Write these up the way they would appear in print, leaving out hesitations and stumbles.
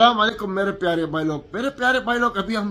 वालेकुम मेरे प्यारे भाई लोग अभी हम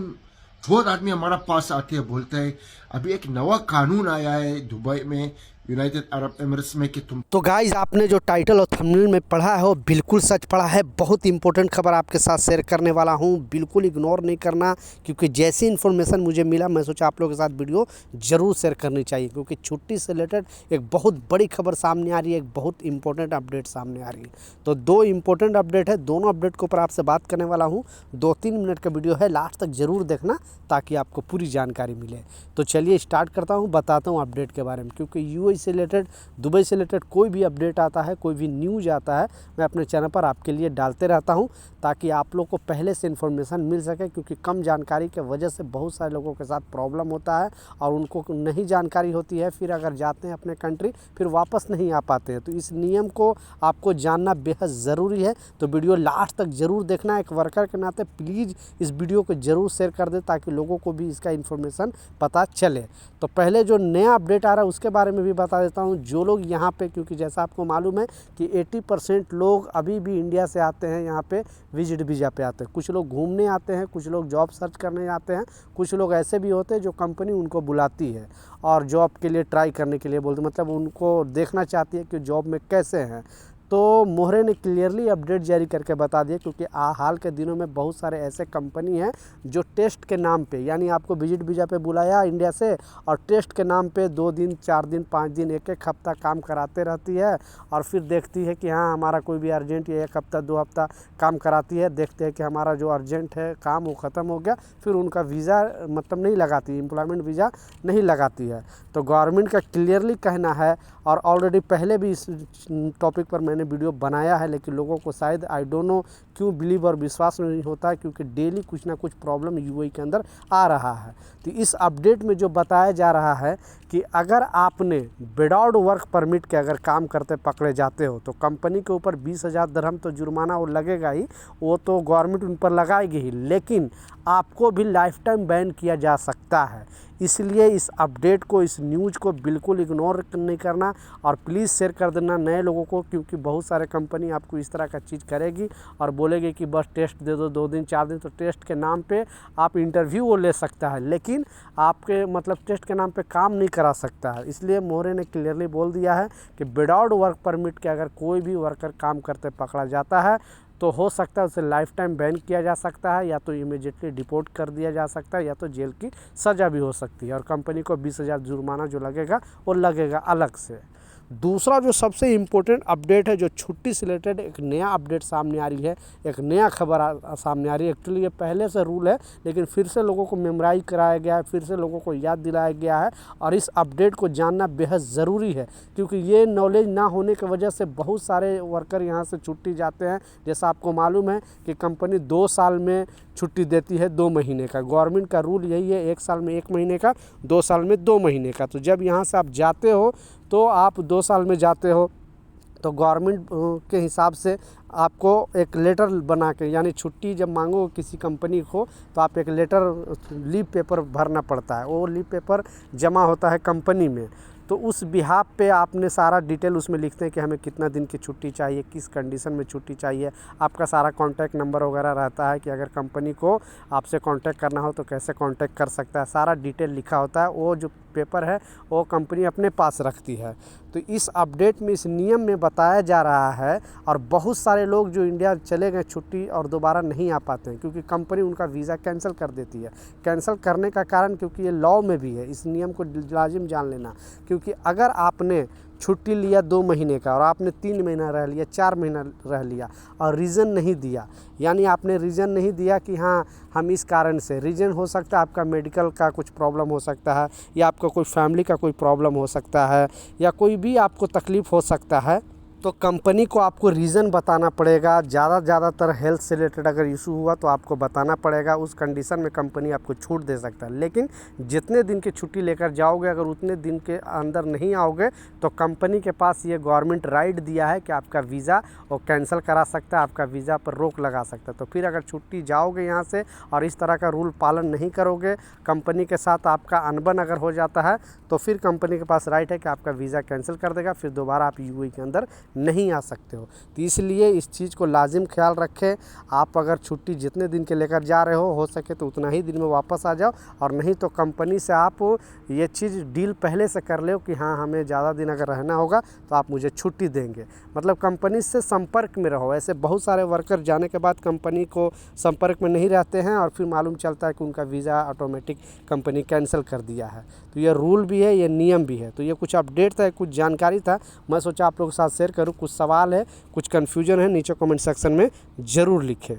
बहुत आदमी हमारा पास आते हैं बोलते हैं अभी एक नया कानून आया है दुबई में यूनाइटेड अरब एमिरेट्स में कि तुम तो गाइज आपने जो टाइटल और थंबनेल में पढ़ा है वो बिल्कुल सच पढ़ा है। बहुत इंपॉर्टेंट खबर आपके साथ शेयर करने वाला हूँ, बिल्कुल इग्नोर नहीं करना, क्योंकि जैसी इन्फॉर्मेशन मुझे मिला मैं सोचा आप लोगों के साथ वीडियो ज़रूर शेयर करनी चाहिए, क्योंकि छुट्टी से रिलेटेड एक बहुत बड़ी खबर सामने आ रही है, एक बहुत इंपॉर्टेंट अपडेट सामने आ रही है। तो दो इंपॉर्टेंट अपडेट है, दोनों अपडेट के ऊपर आपसे बात करने वाला हूँ। 2-3 मिनट का वीडियो है, लास्ट तक ज़रूर देखना ताकि आपको पूरी जानकारी मिले। तो चलिए स्टार्ट करता हूँ, बताता हूँ अपडेट के बारे में, क्योंकि यूएई से रिलेटेड, दुबई से रिलेटेड कोई भी अपडेट आता है, कोई भी न्यूज़ आता है, मैं अपने चैनल पर आपके लिए डालते रहता हूं ताकि आप लोग को पहले से इन्फॉर्मेशन मिल सके, क्योंकि कम जानकारी के वजह से बहुत सारे लोगों के साथ प्रॉब्लम होता है और उनको नहीं जानकारी होती है, फिर अगर जाते हैं अपने कंट्री फिर वापस नहीं आ पाते हैं। तो इस नियम को आपको जानना बेहद ज़रूरी है, तो वीडियो लास्ट तक ज़रूर देखना। एक वर्कर के नाते प्लीज़ इस वीडियो को ज़रूर शेयर कर दे ताकि लोगों को भी इसका इन्फॉर्मेशन पता चले। तो पहले जो नया अपडेट आ रहा है उसके बारे में भी बता देता हूँ। जो लोग यहाँ पे, क्योंकि जैसा आपको मालूम है कि 80% लोग अभी भी इंडिया से आते हैं, यहाँ पे विजिट वीज़ा पे आते हैं। कुछ लोग घूमने आते हैं, कुछ लोग जॉब सर्च करने आते हैं, कुछ लोग ऐसे भी होते हैं जो कंपनी उनको बुलाती है और जॉब के लिए ट्राई करने के लिए बोलते, मतलब उनको देखना चाहती है कि जॉब में कैसे हैं। तो मोहरे ने क्लियरली अपडेट जारी करके बता दिया, क्योंकि हाल के दिनों में बहुत सारे ऐसे कंपनी हैं जो टेस्ट के नाम पे, यानी आपको विजिट वीज़ा पे बुलाया इंडिया से और टेस्ट के नाम पे 2 दिन 4 दिन 5 दिन 1-1 हफ्ता काम कराते रहती है और फिर देखती है कि हाँ हमारा कोई भी अर्जेंट, या 1 हफ्ता 2 हफ्ता काम कराती है, देखते हैं कि हमारा जो अर्जेंट है काम वो ख़त्म हो गया, फिर उनका वीज़ा मतलब नहीं लगाती, एम्प्लॉयमेंट वीज़ा नहीं लगाती है। तो गवर्नमेंट का क्लियरली कहना है, और ऑलरेडी पहले भी इस टॉपिक पर मैंने वीडियो बनाया है, लेकिन लोगों को शायद आई डोंट नो क्यों बिलीव और विश्वास नहीं होता है, क्योंकि डेली कुछ ना कुछ प्रॉब्लम यूएई के अंदर आ रहा है। तो इस अपडेट में जो बताया जा रहा है कि अगर आपने विदाउट वर्क परमिट के अगर काम करते पकड़े जाते हो तो कंपनी के ऊपर 20,000 दिरहम तो जुर्माना वो लगेगा ही, वो तो गवर्नमेंट उन पर लगाएगी ही, लेकिन आपको भी लाइफ टाइम बैन किया जा सकता है। इसलिए इस अपडेट को, इस न्यूज़ को बिल्कुल इग्नोर नहीं करना और प्लीज़ शेयर कर देना नए लोगों को, क्योंकि बहुत सारे कंपनी आपको इस तरह का चीज़ करेगी और बोलेगी कि बस टेस्ट दे दो 2 दिन 4 दिन। तो टेस्ट के नाम पे आप इंटरव्यू वो ले सकता है, लेकिन आपके मतलब टेस्ट के नाम पे काम नहीं करा सकता है। इसलिए मोहरे ने क्लियरली बोल दिया है कि विदाउट वर्क परमिट के अगर कोई भी वर्कर काम करते पकड़ा जाता है तो हो सकता है उसे लाइफ टाइम बैन किया जा सकता है, या तो इमीडिएटली डिपोर्ट कर दिया जा सकता है, या तो जेल की सज़ा भी हो सकती है और कंपनी को 20,000 जुर्माना जो लगेगा वो लगेगा अलग से। दूसरा जो सबसे इम्पोर्टेंट अपडेट है, जो छुट्टी से रिलेटेड एक नया अपडेट सामने आ रही है, एक नया खबर सामने आ रही है। एक्चुअली ये पहले से रूल है, लेकिन फिर से लोगों को मेमोराइज कराया गया है, फिर से लोगों को याद दिलाया गया है और इस अपडेट को जानना बेहद ज़रूरी है, क्योंकि ये नॉलेज ना होने की वजह से बहुत सारे वर्कर यहाँ से छुट्टी जाते हैं। जैसा आपको मालूम है कि कंपनी 2 साल में छुट्टी देती है 2 महीने का, गवर्नमेंट का रूल यही है, 1 साल में 1 महीने का, 2 साल में 2 महीने का। तो जब यहाँ से आप जाते हो तो आप 2 साल में जाते हो तो गवर्नमेंट के हिसाब से आपको एक लेटर बना के, यानी छुट्टी जब मांगो किसी कंपनी को तो आप एक लेटर लीव पेपर भरना पड़ता है, वो लीव पेपर जमा होता है कंपनी में। तो उस बिहाफ पे आपने सारा डिटेल उसमें लिखते हैं कि हमें कितना दिन की छुट्टी चाहिए, किस कंडीशन में छुट्टी चाहिए, आपका सारा कॉन्टैक्ट नंबर वगैरह रहता है कि अगर कंपनी को आपसे कॉन्टैक्ट करना हो तो कैसे कॉन्टैक्ट कर सकता है, सारा डिटेल लिखा होता है। वो जो पेपर है वो कंपनी अपने पास रखती है। तो इस अपडेट में, इस नियम में बताया जा रहा है, और बहुत सारे लोग जो इंडिया चले गए छुट्टी और दोबारा नहीं आ पाते हैं, क्योंकि कंपनी उनका वीज़ा कैंसिल कर देती है। कैंसिल करने का कारण, क्योंकि ये लॉ में भी है, इस नियम को लाजिम जान लेना, क्योंकि अगर आपने छुट्टी लिया 2 महीने का और आपने 3 महीना रह लिया, 4 महीना रह लिया और रीज़न नहीं दिया, यानी आपने रीज़न नहीं दिया कि हाँ हम इस कारण से, रीज़न हो सकता है आपका मेडिकल का कुछ प्रॉब्लम हो सकता है, या आपका कोई फैमिली का कोई प्रॉब्लम हो सकता है, या कोई भी आपको तकलीफ़ हो सकता है, तो कंपनी को आपको रीज़न बताना पड़ेगा। ज़्यादातर हेल्थ से रिलेटेड अगर इशू हुआ तो आपको बताना पड़ेगा, उस कंडीशन में कंपनी आपको छूट दे सकता है। लेकिन जितने दिन की छुट्टी लेकर जाओगे, अगर उतने दिन के अंदर नहीं आओगे तो कंपनी के पास ये गवर्नमेंट राइट दिया है कि आपका वीज़ा वो कैंसिल करा सकता है, आपका वीज़ा पर रोक लगा सकता है। तो फिर अगर छुट्टी जाओगे यहाँ से और इस तरह का रूल पालन नहीं करोगे, कंपनी के साथ आपका अनबन अगर हो जाता है, तो फिर कंपनी के पास राइट है कि आपका वीज़ा कैंसिल कर देगा, फिर दोबारा आप यूएई के अंदर नहीं आ सकते हो। तो इसलिए इस चीज़ को लाजिम ख्याल रखें। आप अगर छुट्टी जितने दिन के लेकर जा रहे हो सके तो उतना ही दिन में वापस आ जाओ, और नहीं तो कंपनी से आप ये चीज़ डील पहले से कर लो कि हाँ हमें ज़्यादा दिन अगर रहना होगा तो आप मुझे छुट्टी देंगे। मतलब कंपनी से संपर्क में रहो। ऐसे बहुत सारे वर्कर जाने के बाद कंपनी को संपर्क में नहीं रहते हैं और फिर मालूम चलता है कि उनका वीज़ा ऑटोमेटिक कंपनी कैंसिल कर दिया है। तो ये रूल भी है, ये नियम भी है। तो ये कुछ अपडेट था, कुछ जानकारी था, मैं सोचा आप लोगों के साथ शेयर करूँ। कुछ सवाल है, कुछ कन्फ्यूजन है, नीचे कमेंट सेक्शन में ज़रूर लिखें।